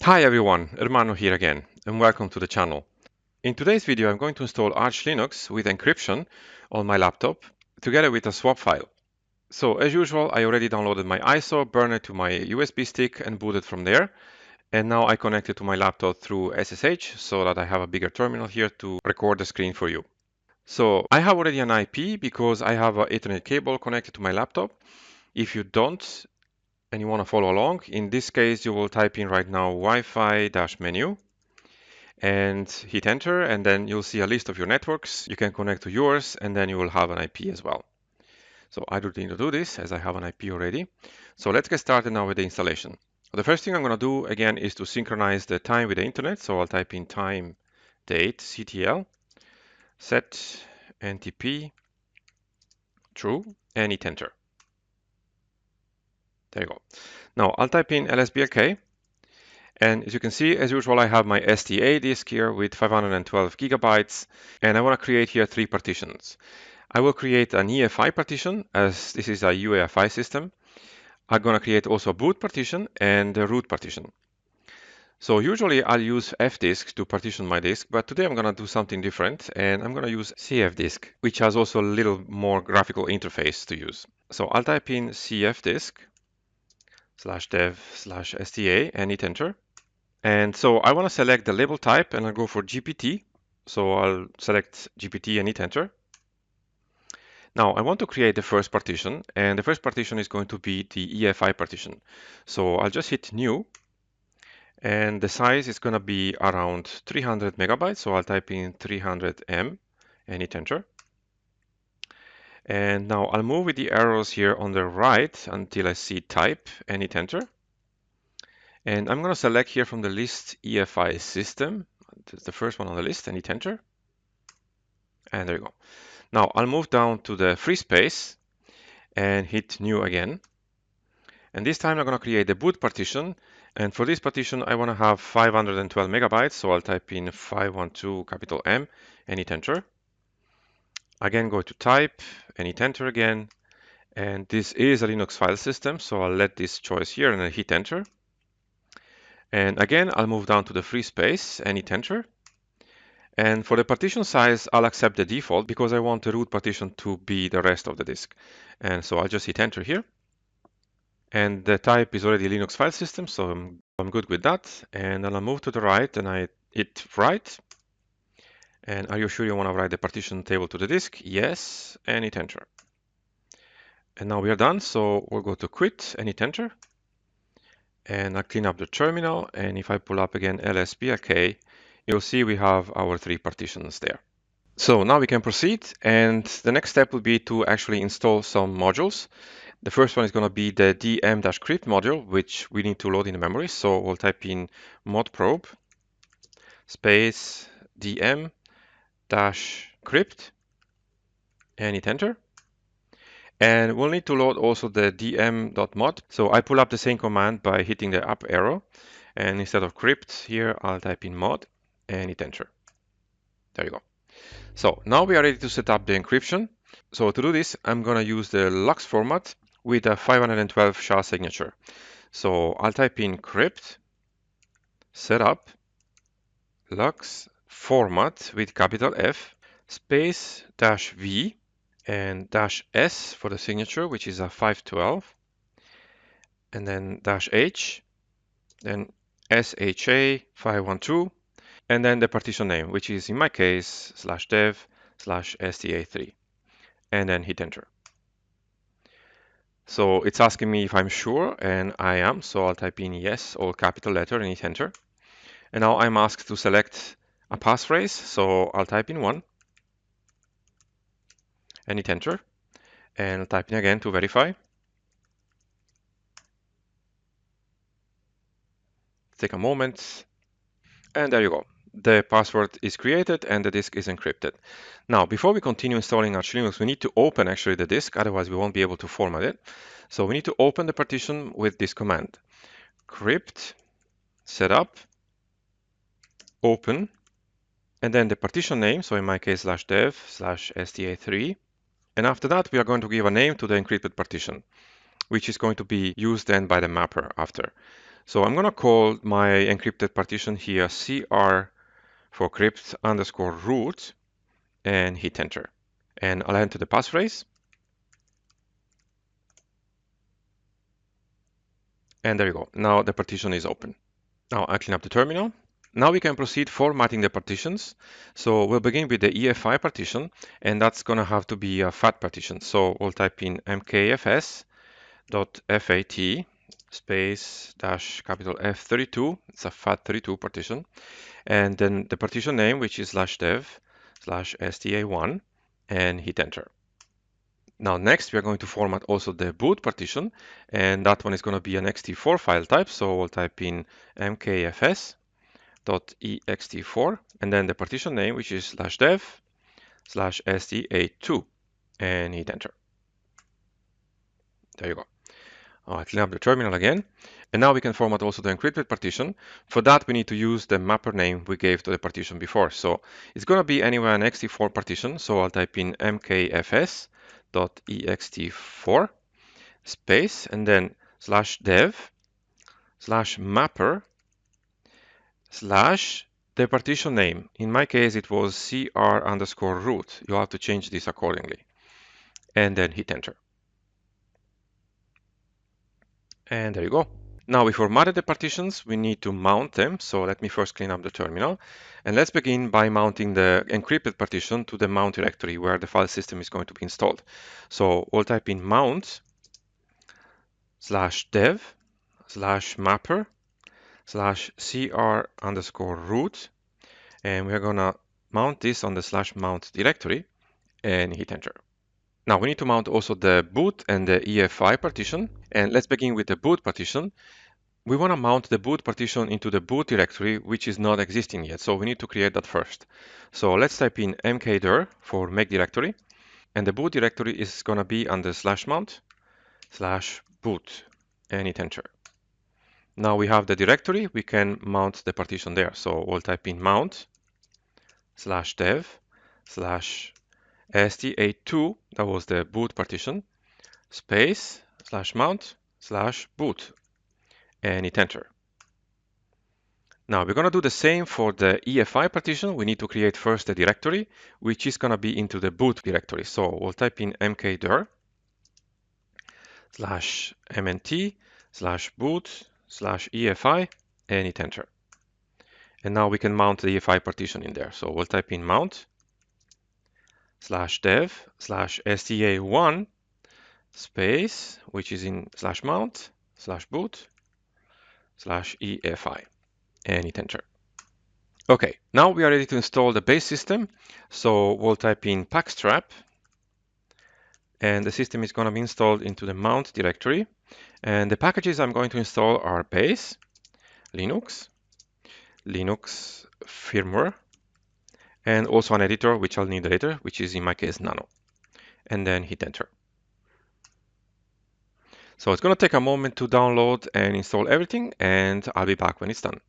Hi everyone, Hermano here again, and welcome to the channel. In today's video, I'm going to install Arch Linux with encryption on my laptop, together with a swap file. So as usual, I already downloaded my ISO, burned it to my USB stick and booted from there. And now I connect it to my laptop through SSH so that I have a bigger terminal here to record the screen for you. So I have already an IP because I have an Ethernet cable connected to my laptop. If you don't, and you want to follow along, in this case, you will type in right now Wi-Fi-menu and hit enter, and then you'll see a list of your networks. You can connect to yours, and then you will have an IP as well. So I don't need to do this as I have an IP already. So let's get started now with the installation. The first thing I'm going to do again is to synchronize the time with the internet. So I'll type in time date ctl set ntp true and hit enter. There you go. Now I'll type in lsblk. And as you can see, as usual, I have my STA disk here with 512 gigabytes, and I want to create here 3 partitions. I will create an EFI partition, as this is a UEFI system. I'm going to create also a boot partition and a root partition. So usually I'll use fdisk to partition my disk, but today I'm going to do something different, and I'm going to use cfdisk, which has also a little more graphical interface to use. So I'll type in cfdisk/dev/sta and hit enter. And so I want to select the label type and I'll go for GPT. So I'll select GPT and hit enter. Now I want to create the first partition, and the first partition is going to be the EFI partition. So I'll just hit new, and the size is going to be around 300 megabytes. So I'll type in 300M and hit enter. And now I'll move with the arrows here on the right until I see type and hit enter. And I'm going to select here from the list EFI system. It's the first one on the list and hit enter. And there you go. Now I'll move down to the free space and hit new again. And this time I'm going to create the boot partition. And for this partition, I want to have 512 megabytes. So I'll type in 512 capital M and hit enter. Again, go to type and hit enter again. And this is a Linux file system. So I'll let this choice here and then hit enter. And again, I'll move down to the free space and hit enter. And for the partition size, I'll accept the default because I want the root partition to be the rest of the disk. And so I'll just hit enter here. And the type is already Linux file system, so I'm good with that. And then I'll move to the right and I hit write. And are you sure you want to write the partition table to the disk? Yes, and hit enter. And now we are done, so we'll go to quit and hit enter. And I'll clean up the terminal. And if I pull up again lsblk, you'll see we have our 3 partitions there. So now we can proceed, and the next step will be to actually install some modules. The first one is going to be the dm-crypt module, which we need to load in the memory. So we'll type in modprobe space dm-crypt and hit enter. And we'll need to load also the dm.mod. So I pull up the same command by hitting the up arrow, and instead of crypt here, I'll type in mod and hit enter. There you go. So now we are ready to set up the encryption. So to do this, I'm going to use the LUKS format with a 512 SHA signature. So I'll type in crypt setup LUKS format with capital F space -v and -s for the signature, which is a 512, and then -h, then SHA 512, and then the partition name, which is in my case /dev/sta3, and then hit enter. So it's asking me if I'm sure, and I am, so I'll type in yes, all capital letter, and hit enter. And now I'm asked to select a passphrase, so I'll type in 1 and hit enter, and I'll type in again to verify. Take a moment, and there you go. The password is created and the disk is encrypted. Now, before we continue installing Arch Linux, we need to open actually the disk, otherwise we won't be able to format it. So we need to open the partition with this command: crypt setup open, and then the partition name, so in my case /dev/sta3. And after that, we are going to give a name to the encrypted partition, which is going to be used then by the mapper after. So I'm going to call my encrypted partition here cr for crypt underscore root and hit enter. And I'll enter the passphrase. And there you go. Now the partition is open. Now I clean up the terminal. Now we can proceed formatting the partitions. So we'll begin with the EFI partition, and that's going to have to be a FAT partition. So we'll type in mkfs.fat space dash capital F32. It's a FAT32 partition. And then the partition name, which is /dev/sta1, and hit enter. Now next we are going to format also the boot partition, and that one is going to be an ext4 file type. So we'll type in mkfs.ext4 and then the partition name, which is /dev/sta2, and hit enter. There you go. I clean up the terminal again, and now we can format also the encrypted partition. For that we need to use the mapper name we gave to the partition before. So it's going to be anywhere an ext4 partition. So I'll type in mkfs.ext4 space and then /dev/mapper/ the partition name. In my case, it was cr_root. You'll have to change this accordingly. And then hit enter. And there you go. Now we formatted the partitions. We need to mount them. So let me first clean up the terminal. And let's begin by mounting the encrypted partition to the mount directory where the file system is going to be installed. So we'll type in mount/dev/mapper/cr_root. And we're going to mount this on the /mount directory and hit enter. Now we need to mount also the boot and the EFI partition. And let's begin with the boot partition. We want to mount the boot partition into the boot directory, which is not existing yet. So we need to create that first. So let's type in mkdir for make directory. And the boot directory is going to be under /mount/boot and hit enter. Now we have the directory. We can mount the partition there. So we'll type in mount/dev/sta2, that was the boot partition, space /mount/boot and hit enter. Now we're going to do the same for the EFI partition. We need to create first the directory, which is going to be into the boot directory. So we'll type in mkdir/mnt/boot/EFI and hit enter. And now we can mount the EFI partition in there. So we'll type in mount/dev/sta1 space, which is in /mount/boot/EFI and hit enter. Okay, now we are ready to install the base system. So we'll type in pacstrap and the system is going to be installed into the mount directory. And the packages I'm going to install are base, Linux, Linux firmware, and also an editor, which I'll need later, which is in my case Nano. And then hit enter. So it's going to take a moment to download and install everything, and I'll be back when it's done.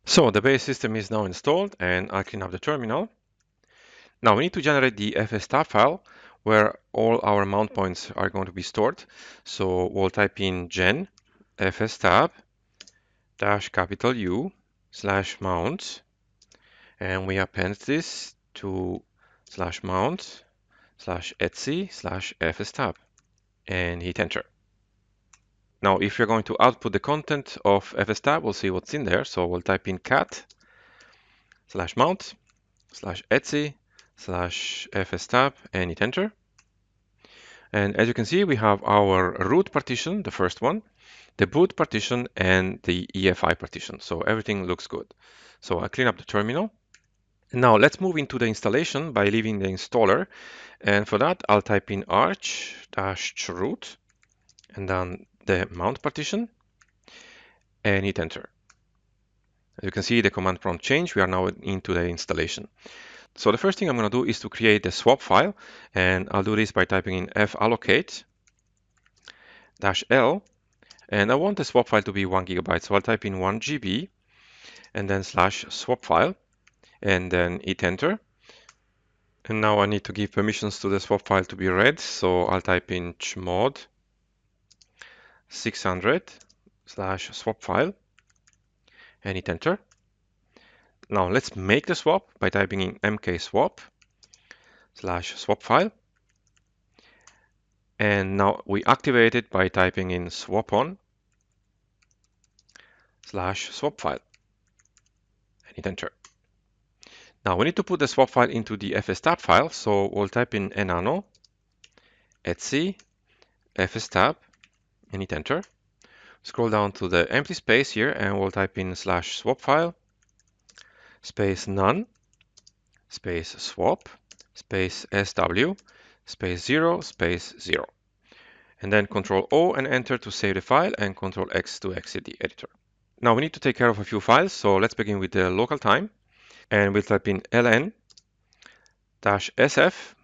So the base system is now installed, and I'll clean up the terminal. Now we need to generate the fstab file where all our mount points are going to be stored. So we'll type in gen fstab -U/mount, and we append this to /mount/etc/fstab and hit enter. Now, if you're going to output the content of fstab, we'll see what's in there. So we'll type in cat /mount/etc/fstab and hit enter. And as you can see, we have our root partition, the first one, the boot partition, and the EFI partition. So everything looks good. So I'll clean up the terminal. Now let's move into the installation by leaving the installer. And for that, I'll type in arch-root and then the mount partition and hit enter. As you can see, the command prompt changed. We are now into the installation. So the first thing I'm going to do is to create the swap file, and I'll do this by typing in fallocate -l, and I want the swap file to be 1 GB. So I'll type in 1 GB and then /swapfile and then hit enter. And now I need to give permissions to the swap file to be read. So I'll type in chmod 600 /swapfile and hit enter. Now let's make the swap by typing in mkswap /swapfile. And now we activate it by typing in swapon /swapfile and hit enter. Now we need to put the swap file into the fstab file, so we'll type in enano etc fstab and hit enter. Scroll down to the empty space here and we'll type in /swapfile space none space swap space sw space 0 space 0. And then Control O and enter to save the file and Control X to exit the editor. Now we need to take care of a few files, so let's begin with the local time. And we'll type in ln-sf.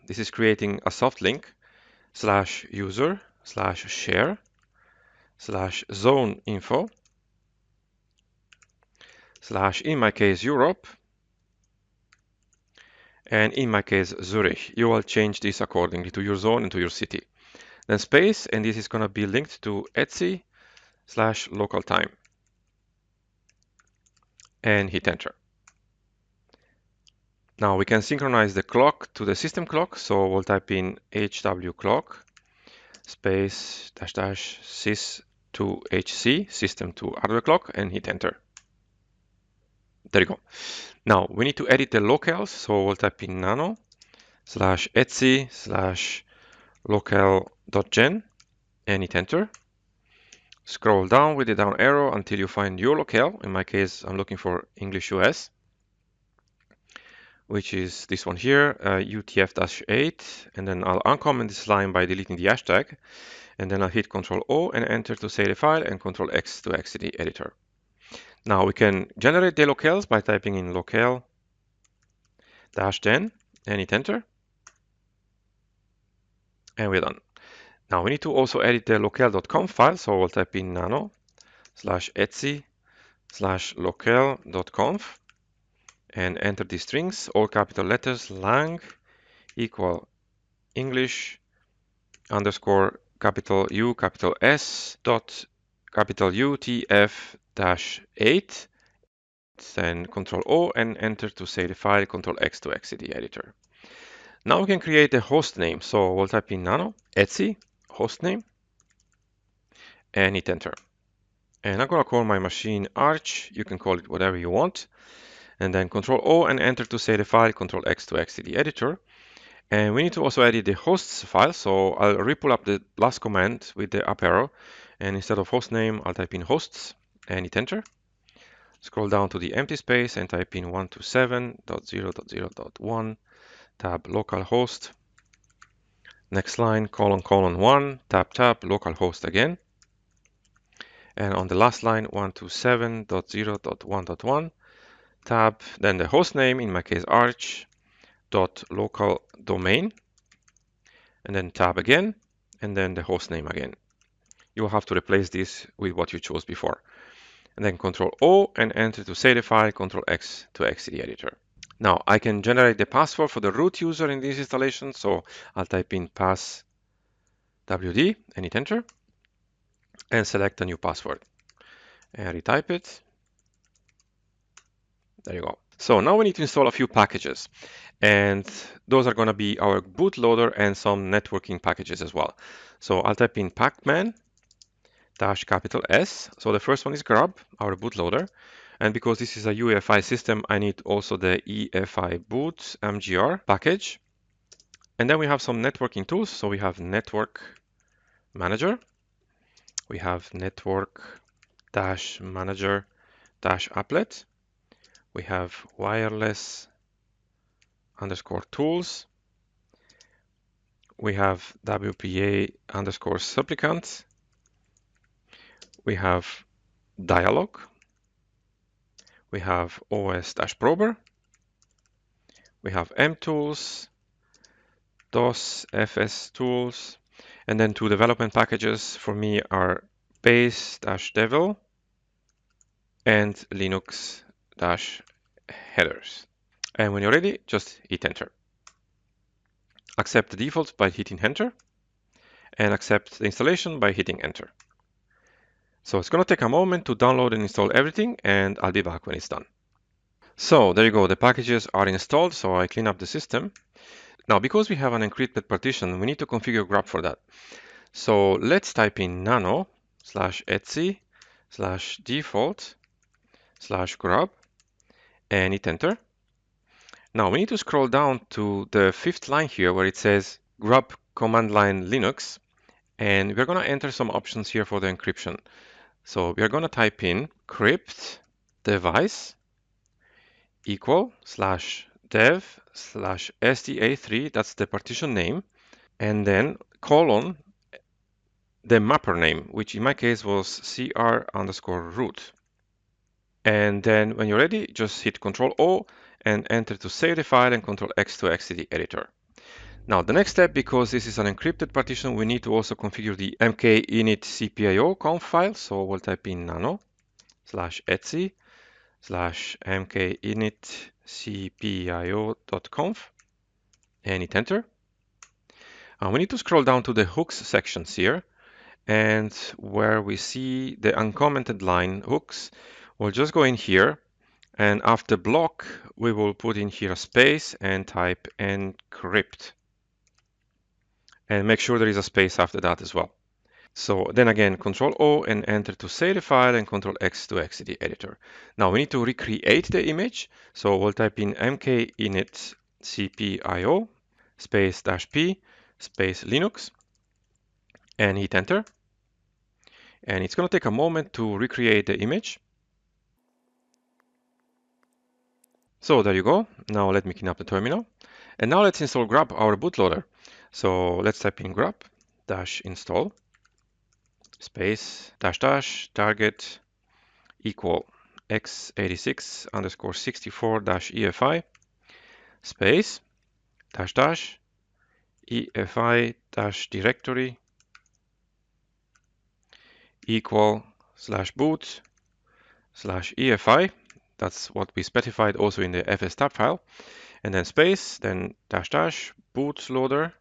This is creating a soft link /user/share/zone info / in my case Europe and in my case Zurich. You will change this accordingly to your zone and to your city. Then space, and this is going to be linked to etc/local time and hit enter. Now we can synchronize the clock to the system clock, so we'll type in hwclock space --sys to hc system to hardware clock and hit enter. There you go. Now we need to edit the locales, so we'll type in nano /etc/local.gen and hit enter. Scroll down with the down arrow until you find your locale. In my case, I'm looking for English US, which is this one here, UTF-8, and then I'll uncomment this line by deleting the hashtag, and then I'll hit Control O and enter to save the file and Control X to exit the editor. Now we can generate the locales by typing in locale-10 and hit enter, and we're done. Now we need to also edit the locale.conf file, so we'll type in nano /etc/locale.conf and enter the strings, all capital letters, lang equal English underscore capital U capital S dot capital UTF-8, then Control O and enter to save the file, Control X to exit the editor. Now we can create a host name, so we'll type in nano etc hostname and hit enter. And I'm going to call my machine Arch. You can call it whatever you want. And then Control O and enter to save the file, Control X to exit the editor. And we need to also edit the hosts file. So I'll re-pull up the last command with the up arrow. And instead of hostname, I'll type in hosts and hit enter. Scroll down to the empty space and type in 127.0.0.1 tab localhost. Next line, ::1 tab localhost again. And on the last line, 127.0.1.1 tab, then the host name, in my case Arch, .local domain, and then tab again, and then the host name again. You'll have to replace this with what you chose before. And then Control O and enter to save the file, Control X to exit the editor. Now I can generate the password for the root user in this installation, so I'll type in passwd and hit enter and select a new password and retype it. There you go. So now we need to install a few packages, and those are going to be our bootloader and some networking packages as well. So I'll type in pacman-S. So the first one is grub, our bootloader. And because this is a UEFI system, I need also the EFI boot mgr package. And then we have some networking tools. So we have network manager. We have network-manager-applet. We have wireless_tools. We have WPA_supplicant. We have dialog. We have OS-prober. We have mtools, DOS, FS tools, and then two development packages for me are base-devil and Linux-headers. And when you're ready, just hit enter. Accept the default by hitting enter, and accept the installation by hitting enter. So it's going to take a moment to download and install everything, and I'll be back when it's done. So there you go, the packages are installed, so I clean up the system. Now, because we have an encrypted partition, we need to configure grub for that. So let's type in nano /etc/default/grub and hit enter. Now we need to scroll down to the 5th line here where it says grub command line Linux, and we're going to enter some options here for the encryption. So we are going to type in crypt device equal /dev/sta3, that's the partition name, and then colon the mapper name, which in my case was cr_root. And then when you're ready, just hit Ctrl O and enter to save the file and Ctrl X to exit the editor. Now the next step, because this is an encrypted partition, we need to also configure the mkinit cpio conf file. So we'll type in nano /etc/mkinit cpio.conf and hit enter. We need to scroll down to the hooks sections here, and where we see the uncommented line hooks, we'll just go in here, and after block we will put in here a space and type encrypt, and make sure there is a space after that as well. So then again, Control O and enter to save the file and Control X to exit the editor. Now we need to recreate the image, so we'll type in mkinit cpio space -p space Linux and hit enter. And it's going to take a moment to recreate the image. So there you go. Now let me clean up the terminal. And now let's install grub, our bootloader. So let's type in grub -install space --target equal x86_64-EFI space --EFI-directory equal /boot/EFI. That's what we specified also in the fs-tab file. And then space, then --bootloader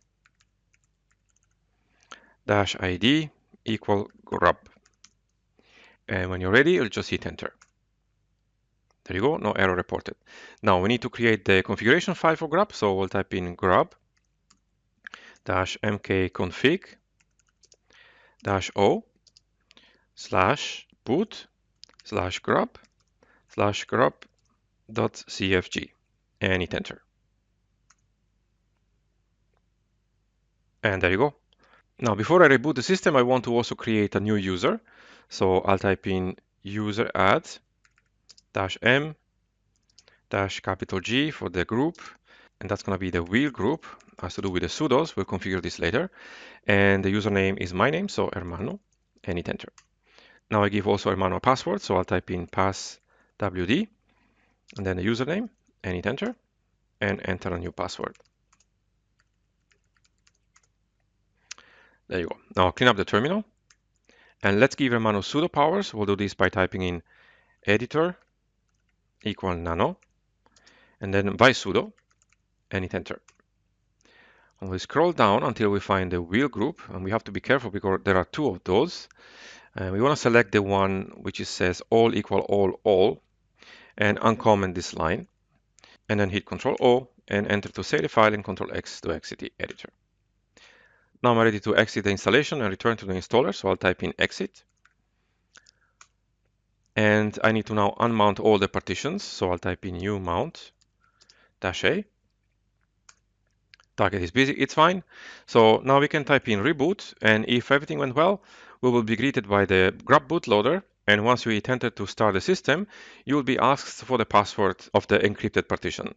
-id equal grub. And when you're ready, you'll just hit enter. There you go, no error reported. Now we need to create the configuration file for grub, so we'll type in grub -mkconfig -o /boot/grub/grub.cfg and hit enter. And there you go. Now, before I reboot the system, I want to also create a new user. So I'll type in user add -m -G for the group. And that's going to be the wheel group. Has to do with the sudos. We'll configure this later. And the username is my name, so Hermano, and hit enter. Now I give also Hermano a password. So I'll type in passwd and then the username and hit enter and enter a new password. There you go. Now I'll clean up the terminal and let's give Hermano sudo powers. We'll do this by typing in editor equal nano and then by sudo and hit enter. And we scroll down until we find the wheel group, and we have to be careful because there are two of those. We want to select the one which says all equal all and uncomment this line, and then hit Ctrl O and enter to save the file and Ctrl X to exit the editor. Now I'm ready to exit the installation and return to the installer, so I'll type in exit. And I need to now unmount all the partitions, so I'll type in unmount -a. Target is busy, it's fine. So now we can type in reboot, and if everything went well, we will be greeted by the grub bootloader. And once you hit enter to start the system, you will be asked for the password of the encrypted partition.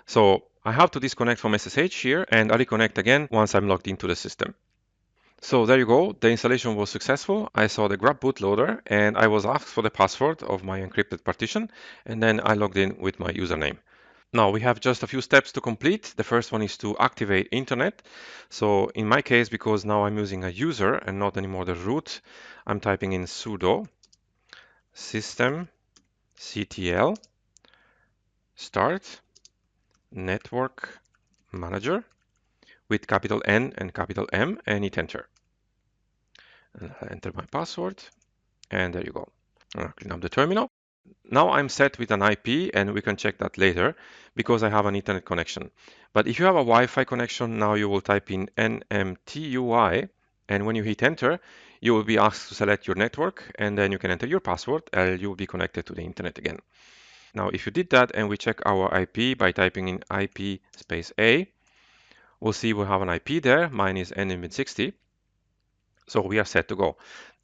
So I have to disconnect from SSH here, and I'll reconnect again once I'm logged into the system. So there you go, the installation was successful. I saw the grub bootloader, and I was asked for the password of my encrypted partition, and then I logged in with my username. Now we have just a few steps to complete. The first one is to activate internet. So in my case, because now I'm using a user and not anymore the root, I'm typing in sudo systemctl start network manager with capital N and capital M and hit enter. And I enter my password And there you go. Clean up the terminal. Now I'm set with an IP, and we can check that later because I have an Ethernet connection. But if you have a Wi-Fi connection, now you will type in NMTUI, and when you hit enter, you will be asked to select your network, and then you can enter your password, and you will be connected to the internet again. Now, if you did that and we check our IP by typing in IP space A, we'll see we have an IP there. Mine is NMID60. So we are set to go.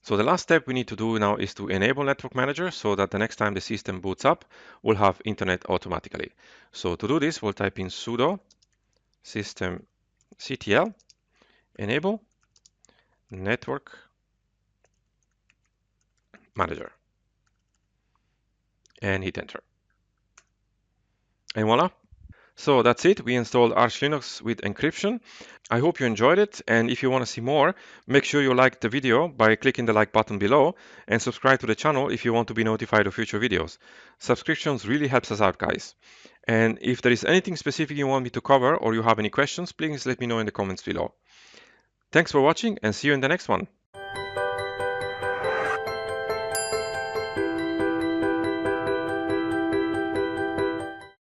So the last step we need to do now is to enable Network Manager so that the next time the system boots up, we'll have internet automatically. So to do this, we'll type in sudo systemctl enable Network Manager and hit enter. And voila. So that's it. We installed Arch Linux with encryption. I hope you enjoyed it. And if you want to see more, make sure you like the video by clicking the like button below and subscribe to the channel if you want to be notified of future videos. Subscriptions really helps us out, guys. And if there is anything specific you want me to cover or you have any questions, please let me know in the comments below. Thanks for watching and see you in the next one.